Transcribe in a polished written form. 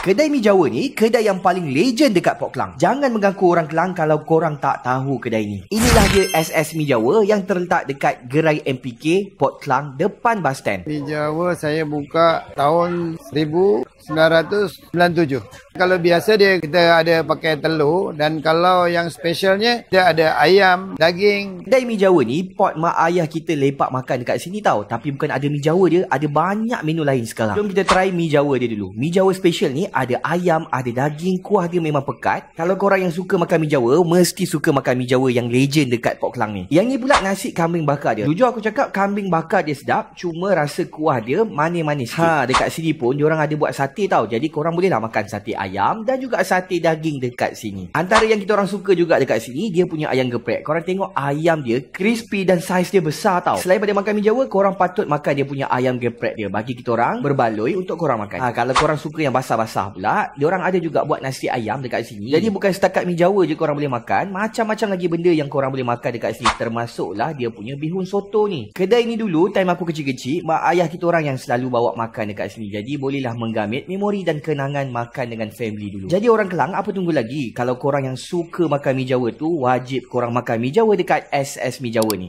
Kedai mi Jawa ni kedai yang paling legend dekat Port Klang. Jangan mengganggu orang Kelang kalau korang tak tahu kedai ni. Inilah dia SS Mi Jawa yang terletak dekat gerai MPK Port Klang depan bas stand. Mi Jawa saya buka tahun 1997. Kalau biasa dia kita ada pakai telur, dan kalau yang specialnya dia ada ayam, daging. Kedai mi Jawa ni pot mak ayah kita lepak makan dekat sini tau. Tapi bukan ada mi Jawa dia, ada banyak menu lain sekarang. Jom kita try mi Jawa dia dulu. Mi Jawa special ni ada ayam, ada daging, kuah dia memang pekat. Kalau korang yang suka makan mi Jawa, mesti suka makan mi Jawa yang legend dekat Port Klang ni. Yang ni pula nasi kambing bakar dia. Jujur aku cakap kambing bakar dia sedap, cuma rasa kuah dia manis-manis sikit. Dekat sini pun diorang ada buat sate tau. Jadi korang bolehlah makan sate ayam dan juga sate daging dekat sini. Antara yang kita orang suka juga dekat sini, dia punya ayam geprek. Korang tengok ayam dia crispy dan saiz dia besar tau. Selain pada makan mi Jawa, korang patut makan dia punya ayam geprek dia. Bagi kita orang berbaloi untuk korang makan. Kalau korang suka yang basah-basah pula, diorang ada juga buat nasi ayam dekat sini. Jadi bukan setakat mi Jawa je korang boleh makan, macam-macam lagi benda yang korang boleh makan dekat sini, termasuklah dia punya bihun soto ni. Kedai ni dulu time aku kecil-kecil, mak ayah kita orang yang selalu bawa makan dekat sini. Jadi bolehlah menggamit memori dan kenangan makan dengan family dulu. Jadi orang Kelang, apa tunggu lagi? Kalau korang yang suka makan mi Jawa tu, wajib korang makan mi Jawa dekat SS Mi Jawa ni.